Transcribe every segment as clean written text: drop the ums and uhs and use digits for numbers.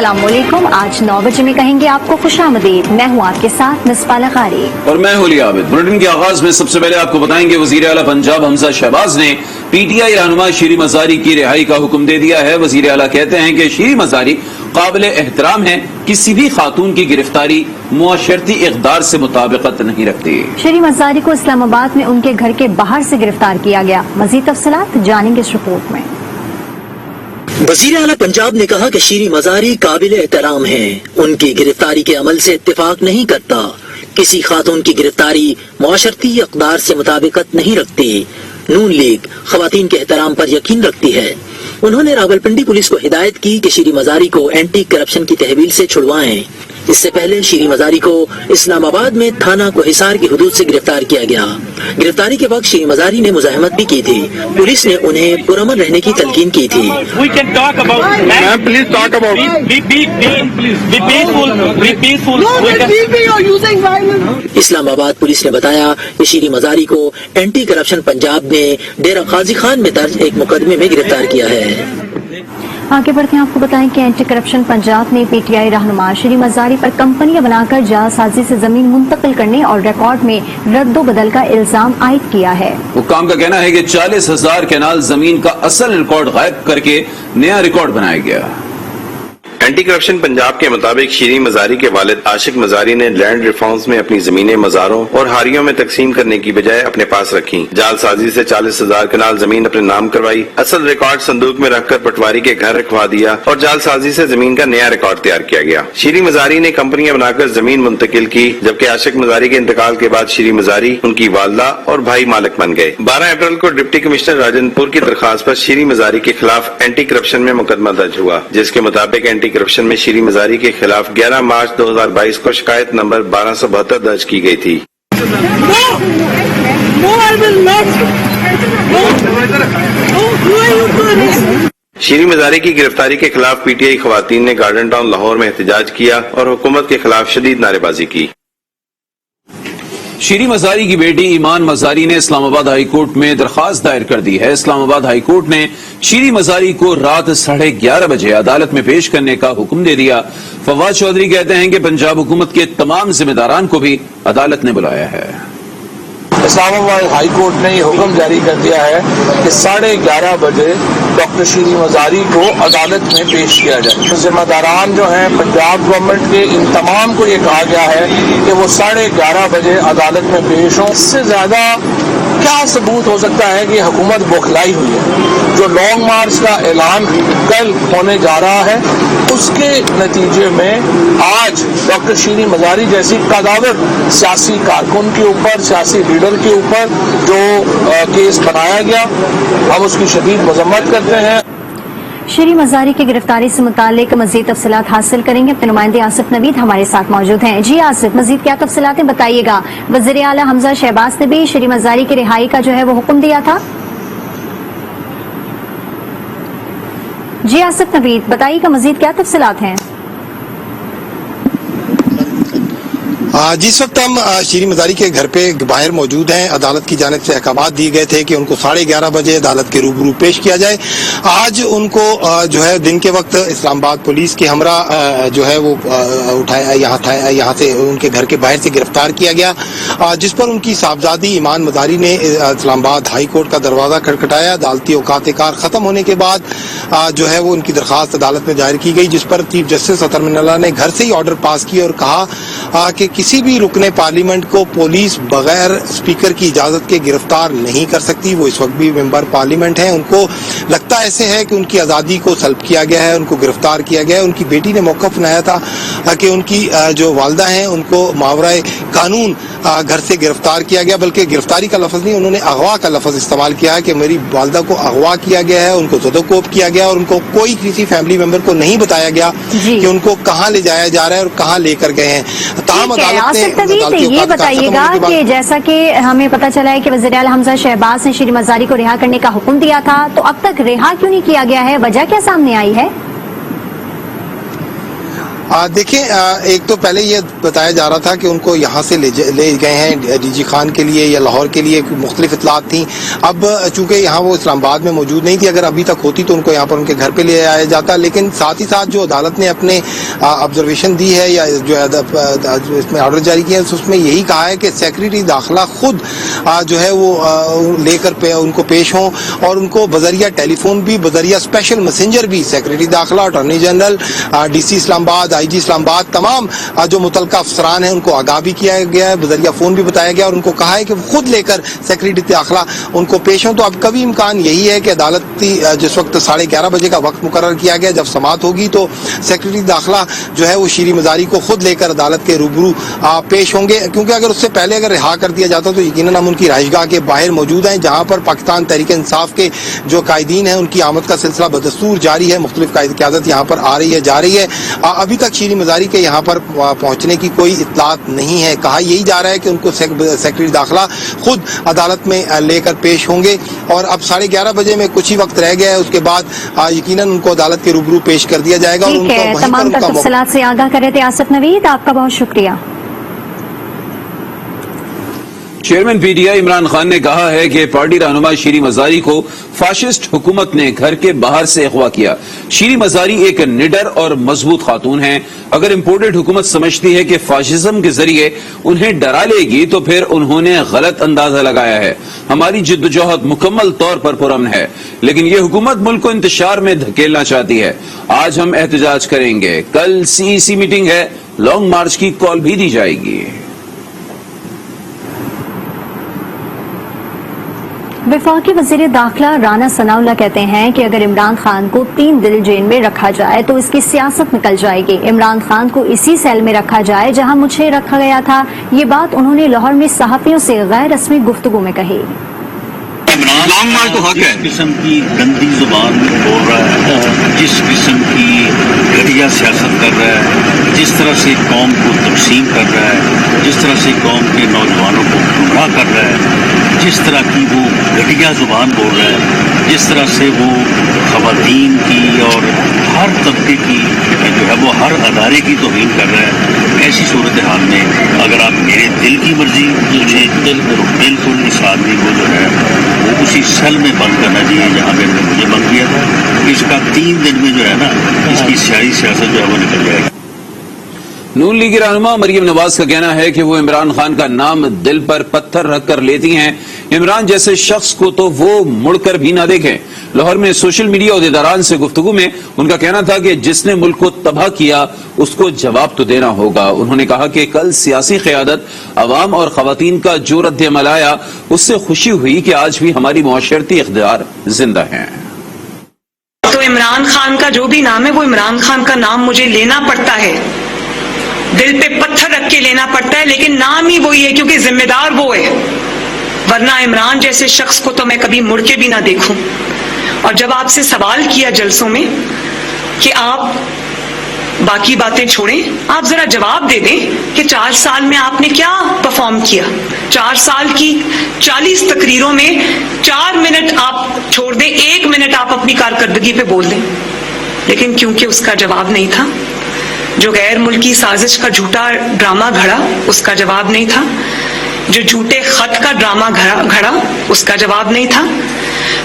अस्सलाम वालेकुम। आज 9 बजे में कहेंगे आपको खुशामदीद। मैं हूँ आपके साथ मिसबा लखारी और मैं हूं अली आबिद। बुलेटिन के आगाज में सबसे पहले आपको बताएंगे वजीर आला पंजाब हमजा शहबाज ने पीटीआई रहनुमा शीरी मजारी की रिहाई का हुक्म दे दिया है। वजीर आला कहते हैं कि शीरी मजारी काबिल एहतराम है, किसी भी खातून की गिरफ्तारी मुआशरती इक़दार से मुताबिकत नहीं रखती। शीरी मजारी को इस्लामाबाद में उनके घर के बाहर से गिरफ्तार किया गया। मजीद तफसीलात जानेंगे इस रिपोर्ट में। वजीर आला पंजाब ने कहा कि शीरी मजारी काबिल एहतराम है, उनकी गिरफ्तारी के अमल से इत्तेफाक नहीं करता, किसी खातून की गिरफ्तारी मुआशरती इक़दार से मुताबिकत नहीं रखती। नून लीग ख़वातीन के एहतराम पर यकीन रखती है। उन्होंने रावलपिंडी पुलिस को हिदायत की कि शीरी मजारी को एंटी करप्शन की तहवील से छुड़वाएं। इससे पहले शीरी मजारी को इस्लामाबाद में थाना कोहिसार की हुदूद से गिरफ्तार किया गया। गिरफ्तारी के वक्त शीरी मजारी ने मुजाहमत भी की थी। पुलिस ने उन्हें पुरअमन रहने की तलकीन की थी। इस्लामाबाद पुलिस ने बताया कि शीरी मजारी को एंटी करप्शन पंजाब ने डेरा गाजी खान में दर्ज एक मुकदमे में गिरफ्तार किया है। आगे बढ़ते हैं, आपको बताएं कि एंटी करप्शन पंजाब ने पीटीआई रहनुमा शीरी मजारी पर कंपनियां बनाकर जालसाजी से जमीन मुंतकिल करने और रिकॉर्ड में रद्दो बदल का इल्जाम आयद किया है। हुक्काम का कहना है कि 40,000 कैनाल जमीन का असल रिकॉर्ड गायब करके नया रिकॉर्ड बनाया गया। एंटी करप्शन पंजाब के मुताबिक शीरी मजारी के वालिद आशिक मजारी ने लैंड रिफॉर्म्स में अपनी जमीनें मजारों और हारियों में तकसीम करने की बजाय अपने पास रखी। जालसाजी से 40,000 कनाल जमीन अपने नाम करवाई, असल रिकॉर्ड संदूक में रखकर पटवारी के घर रखवा दिया और जालसाजी से जमीन का नया रिकॉर्ड तैयार किया गया। शीरी मजारी ने कंपनियां बनाकर जमीन मुंतकिल की, जबकि आशिक मजारी के इंतकाल के बाद शीरी मजारी, उनकी वालदा और भाई मालिक बन गए। 12 अप्रैल को डिप्टी कमिश्नर राजनपुर की दरखास्त पर शीरी मजारी के खिलाफ एंटी करप्शन में मुकदमा दर्ज हुआ, जिसके मुताबिक एंटी करप्शन में शीरी मजारी के खिलाफ 11 मार्च 2022 को शिकायत नंबर 1272 दर्ज की गई थी। शीरी मजारी की गिरफ्तारी के खिलाफ पीटीआई खवातीन ने गार्डन टाउन लाहौर में एहतजाज किया और हुकूमत के खिलाफ शदीद नारेबाजी की। शीरी मजारी की बेटी ईमान मजारी ने इस्लामाबाद हाई कोर्ट में दरखास्त दायर कर दी है। इस्लामाबाद हाई कोर्ट ने शीरी मजारी को रात 11:30 बजे अदालत में पेश करने का हुक्म दे दिया। फवाद चौधरी कहते हैं कि पंजाब हुकूमत के तमाम जिम्मेदारान को भी अदालत ने बुलाया है। इस्लामाबाद हाई कोर्ट ने ये हुक्म जारी कर दिया है कि 11:30 बजे डॉक्टर शीरी मजारी को अदालत में पेश किया जाए। जिम्मेदारान जो हैं पंजाब गवर्नमेंट के, इन तमाम को ये कहा गया है कि वो 11:30 बजे अदालत में पेश हों। इससे ज्यादा क्या सबूत हो सकता है कि हुकूमत बौखलाई हुई है। जो लॉन्ग मार्च का ऐलान कल होने जा रहा है, उसके नतीजे में आज डॉक्टर शीरी मजारी जैसी कदावर सियासी कारकुन के ऊपर, सियासी लीडर के ऊपर जो केस बनाया गया, हम उसकी शदीद मजम्मत करते हैं। शीरी मजारी की गिरफ्तारी से मुतालिक मजीद तफसीलात हासिल करेंगे। अपने नुमाइंदे आसिफ नवीद हमारे साथ मौजूद हैं। जी आसिफ, मजीद क्या तफसीलातें बताइएगा। वज़ीर आला हमजा शहबाज ने भी शीरी मजारी की रिहाई का जो है वो हुक्म दिया था। जी आसिफ नवीद, बताइएगा मजीद क्या तफसीलात हैं। जिस वक्त हम शीरी मजारी के घर पे बाहर मौजूद हैं, अदालत की जानिब से अहकामात दिए गए थे कि उनको 11:30 बजे अदालत के रूबरू पेश किया जाए। आज उनको जो है दिन के वक्त इस्लामाबाद पुलिस के हमरा जो है वो उठाया, यहाँ से उनके घर के बाहर से गिरफ्तार किया गया, जिस पर उनकी साहबजादी ईमान मजारी ने इस्लामाबाद हाई कोर्ट का दरवाजा खटखटाया। अदालती औकात कार खत्म होने के बाद जो है वो उनकी दरखास्त अदालत में जाहिर की गई, जिस पर चीफ जस्टिस अतर मिनल्ला ने घर से ही ऑर्डर पास किया और कहा कि किसी भी रुकने पार्लियामेंट को पुलिस बगैर स्पीकर की इजाजत के गिरफ्तार नहीं कर सकती। वो इस वक्त भी मेंबर पार्लियामेंट हैं। उनको लगता ऐसे है कि उनकी आज़ादी को सल्ब किया गया है, उनको गिरफ्तार किया गया है। उनकी बेटी ने मौक़िफ़ बनाया था कि उनकी जो वालदा हैं उनको मावराए कानून घर से गिरफ्तार किया गया, बल्कि गिरफ्तारी का लफ्ज़ नहीं, उन्होंने अगवा का लफ्ज़ इस्तेमाल किया है कि मेरी वालदा को अगवा किया गया है, उनको ज़दोकोब किया गया और उनको कोई किसी फैमिली मेंबर को नहीं बताया गया कि उनको कहाँ ले जाया जा रहा है और कहाँ लेकर गए हैं। ताहम अदालत ने ये बताइएगा कि जैसा कि हमें पता चला है कि वज़ीर आला हमजा शहबाज ने शीरी मजारी को रिहा करने का हुक्म दिया था, तो अब तक रिहा क्यों नहीं किया गया है, वजह क्या सामने आई है? دیکھیں ایک تو پہلے یہ بتایا جا رہا تھا کہ ان کو یہاں سے لے گئے ہیں ڈی جی خان کے لیے یا لاہور کے لیے، مختلف اطلاعات تھیں. اب چونکہ یہاں وہ اسلام آباد میں موجود نہیں تھی، اگر ابھی تک ہوتی تو ان کو یہاں پر ان کے گھر پہ لے آیا جاتا. لیکن ساتھ ہی ساتھ جو عدالت نے اپنے آبزرویشن دی ہے یا جو اس میں آرڈر جاری کیا ہے، اس میں یہی کہا ہے کہ سیکریٹری داخلہ خود جو ہے وہ لے کر ان کو پیش ہوں، اور ان کو بذریعہ ٹیلی فون بھی، بذریعہ اسپیشل میسنجر بھی، سیکریٹری داخلہ، اٹارنی جنرل، ڈی سی اسلام آباد، آئی جی اسلام آباد، تمام جو متعلقہ افسران ہیں ان کو آگاہ بھی کیا گیا ہے، بذریعہ فون بھی بتایا گیا، اور ان کو کہا ہے کہ وہ خود لے کر سیکریٹری داخلہ ان کو پیش ہوں. تو اب کبھی امکان یہی ہے کہ عدالتی جس وقت 11:30 بجے کا وقت مقرر کیا گیا، جب سماعت ہوگی تو سیکریٹری داخلہ جو ہے وہ شیریں مزاری کو خود لے کر عدالت کے روبرو پیش ہوں گے. کیونکہ اگر اس سے پہلے اگر رہا کر دیا جاتا تو یقیناً ہم ان کی رہائش گاہ کے باہر موجود ہیں، جہاں پر پاکستان تحریک انصاف کے جو قائدین ہیں ان کی آمد کا سلسلہ بدستور جاری ہے. مختلف قیادت یہاں پر آ رہی ہے، جا رہی ہے. ابھی تک شیریں مزاری کے یہاں پر پہنچنے کی کوئی اطلاعات نہیں ہے. کہا یہی جا رہا ہے کہ ان کو سیکریٹری داخلہ خود عدالت میں لے کر پیش ہوں گے، اور اب 11:30 بجے میں کچھ ہی وقت رہ گیا ہے. اس کے بعد یقیناً ان کو عدالت کے روبرو پیش کر دیا جائے گا. ٹھیک ہے، تمام تفصیلات سے آگاہ کر رہے تھے آصف نوید، آپ کا بہت شکریہ. Chairman P T I Imran Khan نے کہا ہے کہ پارٹی رہنما شیریں مزاری کو فاشسٹ حکومت نے گھر کے باہر سے اغوا کیا. شیریں مزاری ایک نڈر اور مضبوط خاتون ہیں. اگر امپورٹڈ حکومت سمجھتی ہے کہ فاشزم کے ذریعے انہیں ڈرا لے گی تو پھر انہوں نے غلط اندازہ لگایا ہے. ہماری جدوجہد مکمل طور پر پرامن ہے، لیکن یہ حکومت ملک کو انتشار میں دھکیلنا چاہتی ہے. آج ہم احتجاج کریں گے، کل CEC میٹنگ ہے، لانگ مارچ کی کال بھی دی جائے گی. وفاقی وزیر داخلہ رانا ثناء اللہ کہتے ہیں کہ اگر عمران خان کو 3 دن جیل میں رکھا جائے تو اس کی سیاست نکل جائے گی. عمران خان کو اسی سیل میں رکھا جائے جہاں مجھے رکھا گیا تھا. یہ بات انہوں نے لاہور میں صحافیوں سے غیر رسمی گفتگو میں کہی. جس قسم کی گندی زبان بول رہا ہے، جس قسم کی گھٹیا سیاست کر رہا ہے، جس طرح سے قوم کو تقسیم کر رہا ہے، جس طرح سے قوم کے نوجوانوں کو گمراہ کر رہا ہے، جس طرح کی وہ گھٹیا زبان بول رہا ہے، جس طرح سے وہ خواتین کی اور ہر طبقے کی جو ہے وہ ہر ادارے کی توہین کر رہا ہے، ایسی صورتحال میں اگر آپ میرے دل کی مرضی مجھے بالکل اس آدمی کو جو ہے وہ اسی سیل میں بند کرنا چاہیے جہاں پہ مجھے بند کیا تھا. اس کا 3 دن میں جو ہے نا اس کی سیاسی سیاست جو ہے وہ نکل جائے گی. نون لیگ رہنما مریم نواز کا کہنا ہے کہ وہ عمران خان کا نام دل پر پتھر رکھ کر لیتی ہیں. عمران جیسے شخص کو تو وہ مڑ کر بھی نہ دیکھیں. لاہور میں سوشل میڈیا عہدیداران سے گفتگو میں ان کا کہنا تھا کہ جس نے ملک کو تباہ کیا اس کو جواب تو دینا ہوگا. انہوں نے کہا کہ کل سیاسی قیادت عوام اور خواتین کا جو رد عمل آیا اس سے خوشی ہوئی کہ آج بھی ہماری معاشرتی اقدار زندہ ہیں. تو عمران خان کا جو بھی نام ہے وہ عمران خان کا نام مجھے لینا پڑتا ہے، دل پہ پتھر رکھ کے لینا پڑتا ہے، لیکن نام ہی وہی ہے کیونکہ ذمہ دار وہ ہے. ورنہ عمران جیسے شخص کو تو میں کبھی مڑ کے بھی نہ دیکھوں. اور جب آپ سے سوال کیا جلسوں میں کہ آپ باقی باتیں چھوڑیں، آپ ذرا جواب دے دیں کہ 4 سال میں آپ نے کیا پرفارم کیا. 4 سال کی 40 تقریروں میں 4 منٹ آپ چھوڑ دیں، 1 منٹ آپ اپنی کارکردگی پہ بول دیں. لیکن کیونکہ اس کا جواب نہیں تھا. جو غیر ملکی سازش کا جھوٹا ڈرامہ گھڑا اس کا جواب نہیں تھا. جو جھوٹے خط کا ڈرامہ گھڑا اس کا جواب نہیں تھا.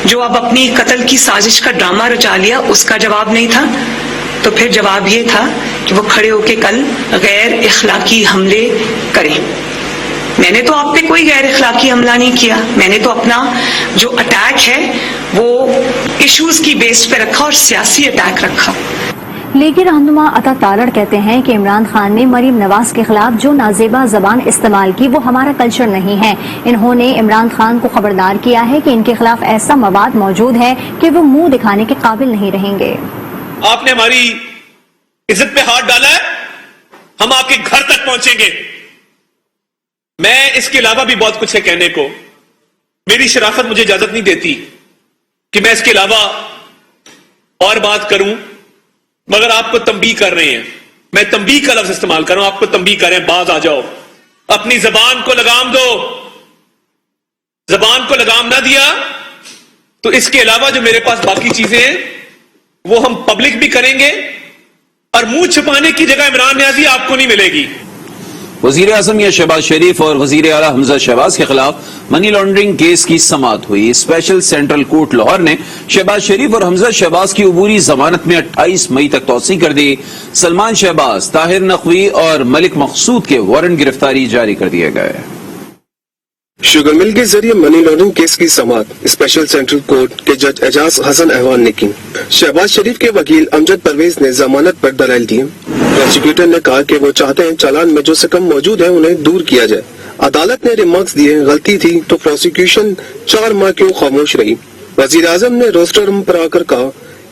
جو اب اپنی قتل کی سازش کا ڈرامہ رچا لیا اس کا جواب نہیں تھا. تو پھر جواب یہ تھا کہ وہ کھڑے ہو کے کل غیر اخلاقی حملے کریں. میں نے تو آپ پہ کوئی غیر اخلاقی حملہ نہیں کیا. میں نے تو اپنا جو اٹیک ہے وہ ایشوز کی بیس پہ رکھا اور سیاسی اٹیک رکھا. لیگی رہنما عطا تالڑ کہتے ہیں کہ عمران خان نے مریم نواز کے خلاف جو نازیبا زبان استعمال کی وہ ہمارا کلچر نہیں ہے. انہوں نے عمران خان کو خبردار کیا ہے کہ ان کے خلاف ایسا مواد موجود ہے کہ وہ منہ دکھانے کے قابل نہیں رہیں گے. آپ نے ہماری عزت پہ ہاتھ ڈالا ہے، ہم آپ کے گھر تک پہنچیں گے. میں اس کے علاوہ بھی بہت کچھ ہے کہنے کو. میری شرافت مجھے اجازت نہیں دیتی کہ میں اس کے علاوہ اور بات کروں، مگر آپ کو تنبیہ کر رہے ہیں. میں تنبیہ کا لفظ استعمال کر رہا ہوں، آپ کو تنبیہ کر رہے ہیں. باز آ جاؤ، اپنی زبان کو لگام دو. زبان کو لگام نہ دیا تو اس کے علاوہ جو میرے پاس باقی چیزیں ہیں وہ ہم پبلک بھی کریں گے، और मुंह छुपाने की जगह इमरान नियाजी आपको नहीं मिलेगी। वजीर आजम या शहबाज शरीफ और वजीर आला हमजा शहबाज के खिलाफ मनी लॉन्ड्रिंग केस की समाअत हुई। स्पेशल सेंट्रल कोर्ट लाहौर ने शहबाज शरीफ और हमजा शहबाज की अबूरी जमानत में 28 मई तक तौसीह कर दी। सलमान शहबाज, ताहिर नकवी और मलिक मकसूद के वारंट गिरफ्तारी जारी कर दिए गए। शुगर मिल के जरिए मनी लॉन्ड्रिंग केस की समाअत स्पेशल सेंट्रल कोर्ट के जज एजाज हसन अहवान ने की। शहबाज शरीफ के वकील अमजद परवेज ने जमानत पर दलाइल दिए। प्रोसिक्यूटर ने कहा कि वो चाहते हैं चालान में जो सिकम मौजूद है उन्हें दूर किया जाए। अदालत ने रिमार्क्स दिए, गलती थी तो प्रोसिक्यूशन 4 माह क्यों खामोश रही। वजीर आजम ने रोस्टर रूम पर आकर कहा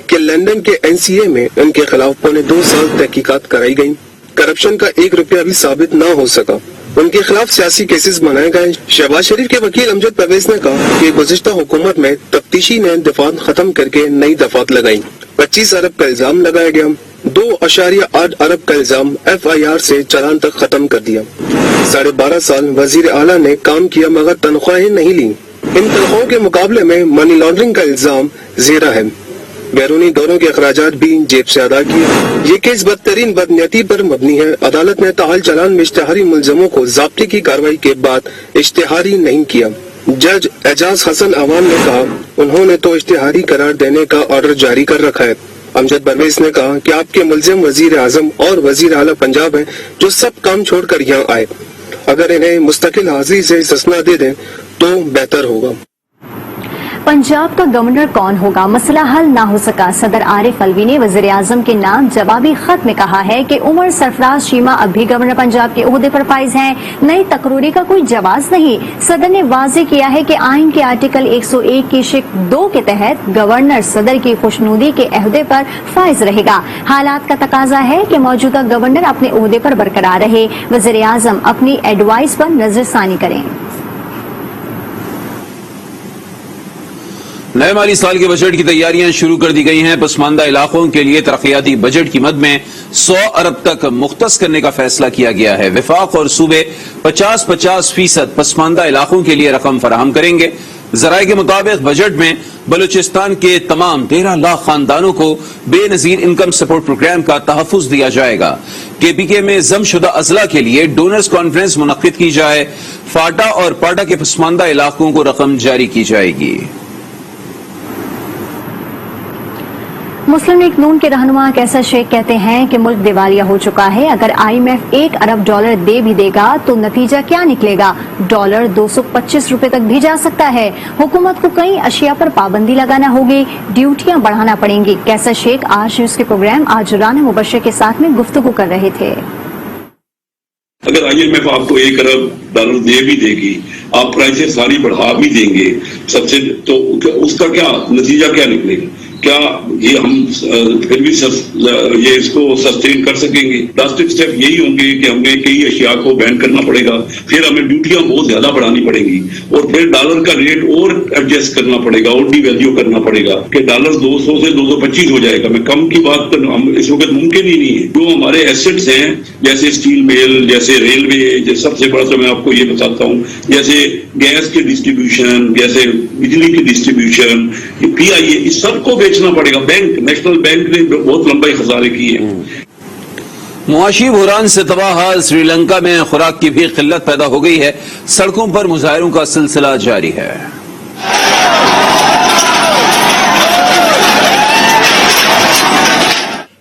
कि लंदन के NCA में उनके खिलाफ पौने 2 साल तहकीकात कराई गई। करप्शन का 1 रुपया भी साबित न हो सका। उनके खिलाफ सियासी केसेस बनाए गए। शहबाज शरीफ के वकील अमजद परवेज ने कहा कि गुज़िश्ता हुकूमत में तफ्तीशी ने दफात खत्म करके नई दफात लगाई। 25 अरब का इल्जाम लगाया गया। 2.8 अरब का इल्जाम FIR से चालान तक खत्म कर दिया। 12.5 साल वजीर आला ने काम किया मगर तनख्वाहें नहीं ली। इन तनख्वाहों के मुकाबले में मनी लॉन्ड्रिंग का इल्जाम ज़ेरा है। बैरूनी दौरों के अखराजात भी जेब से अदा किए। ये केस बदतरीन बदनीयती पर मबनी है। अदालत ने ताहल चालान में इश्तिहारी मुलजमों को ज़ाब्ते की कार्रवाई के बाद इश्तिहारी नहीं किया। जज एजाज हसन अहवान ने कहा उन्होंने तो इश्तिहारी करार देने का ऑर्डर जारी कर रखा है। अमजद परवेज ने कहा कि आपके मुलजिम वजीर आजम और वजीर आला पंजाब हैं जो सब काम छोड़कर यहाँ आए। अगर इन्हें मुस्तकिल हाजिरी से इस्तिस्ना दे दें तो बेहतर होगा। पंजाब का गवर्नर कौन होगा, मसला हल ना हो सका। सदर आरिफ अलवी ने वजीर आजम के नाम जवाबी खत में कहा है कि उमर सरफराज चीमा अब भी गवर्नर पंजाब के ओहदे पर फाइज हैं। नई तकरूरी का कोई जवाब नहीं। सदर ने वाजे किया है कि आइन के आर्टिकल 101 की शिक 2 के तहत गवर्नर सदर की खुशनुदी के ओहदे पर फाइज रहेगा। हालात का तकाजा है कि मौजूदा गवर्नर अपने ओहदे पर बरकरार रहे। वजीर आजम अपनी एडवाइस पर नजरसानी करें। नए माली साल के बजट की तैयारियां शुरू कर दी गई हैं। पसमानदा इलाकों के लिए तरक्याती बजट की मद में 100 अरब तक मुख्तस करने का फैसला किया गया है। विफाक और सूबे 50-50% पसमानदा इलाकों के लिए रकम फराहम करेंगे। जराये के मुताबिक बजट में बलूचिस्तान के तमाम 13 लाख खानदानों को बेनजीर इनकम सपोर्ट प्रोग्राम का तहफ़्फ़ुज़ दिया जाएगा। KPK में जमशुदा अजला के लिए डोनर्स कॉन्फ्रेंस मुनक्किद की जाए। फाटा और पाटा के पसमानदा इलाकों को रकम जारी की जाएगी। मुस्लिम लीग नून के रहनुमा कैसर शेख कहते हैं कि मुल्क दिवालिया हो चुका है। अगर IMF $1 अरब दे भी देगा तो नतीजा क्या निकलेगा। डॉलर 225 रुपए तक भी जा सकता है। हुकूमत को कई अशिया पर पाबंदी लगाना होगी, ड्यूटियां बढ़ाना पड़ेंगी। कैसर शेख आज न्यूज के प्रोग्राम आज राना मुबशर के साथ में गुफ्तगू कर रहे थे। अगर IMF आपको $1 अरब दे भी देगी, आप प्राइसेस सारी बढ़ा भी देंगे सबसे, तो उसका क्या नतीजा क्या निकलेगा। क्या ये हम फिर भी ये इसको सस्टेन कर सकेंगे। ड्रास्टिक स्टेप यही होंगे कि हमें कई अशिया को बैन करना पड़ेगा, फिर हमें ड्यूटियां बहुत ज्यादा बढ़ानी पड़ेंगी और फिर डॉलर का रेट और एडजस्ट करना पड़ेगा और डिवैल्यू करना पड़ेगा कि डॉलर 200 से 225 हो जाएगा। मैं कम की बात कर, हम इस वक्त मुमकिन ही नहीं है। जो हमारे एसेट्स हैं जैसे स्टील मिल, जैसे रेलवे, सबसे बड़ा तो मैं आपको ये बताता हूँ, जैसे गैस के डिस्ट्रीब्यूशन, जैसे बिजली की डिस्ट्रीब्यूशन, PIA, इस सबको बेचना पड़ेगा। बैंक, नेशनल बैंक ने बहुत लंबाई खसारे की है। मुआशी बुहरान से तबाह हाल श्रीलंका में खुराक की भी किल्लत पैदा हो गई है। सड़कों पर मुजाहिरों का सिलसिला जारी है।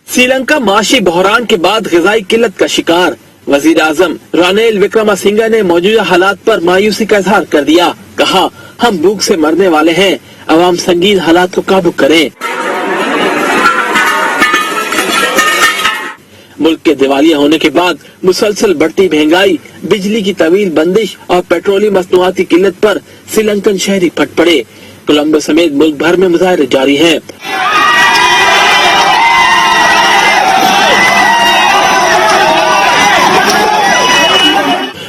श्रीलंका माशी बहरान के बाद ग़िज़ाई किल्लत का शिकार। वजीर आजम रानिल विक्रमसिंघे ने मौजूदा हालात पर मायूसी का इजहार कर दिया। कहा, हम भूख से मरने वाले हैं, अवाम संगीन हालात को काबू करें। मुल्क के दिवालिया होने के बाद मुसलसल बढ़ती महंगाई, बिजली की तवील बंदिश और पेट्रोलियम मसनूआती किल्लत पर श्रीलंकन शहरी फट पड़े। कोलंबो समेत मुल्क भर में मुजाहरे जारी हैं।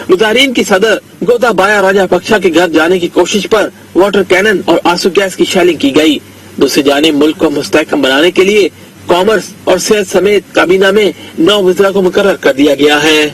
मुजाहिरीन की सदर गोताबाया राजापक्षा के घर जाने की कोशिश पर वाटर कैनन और आंसू गैस की शेलिंग की गई। दूसरी जानिब मुल्क को मुस्तहकम बनाने के लिए कॉमर्स और सेहत समेत काबीना में 9 वज़रा को मुकर्रर कर दिया गया है।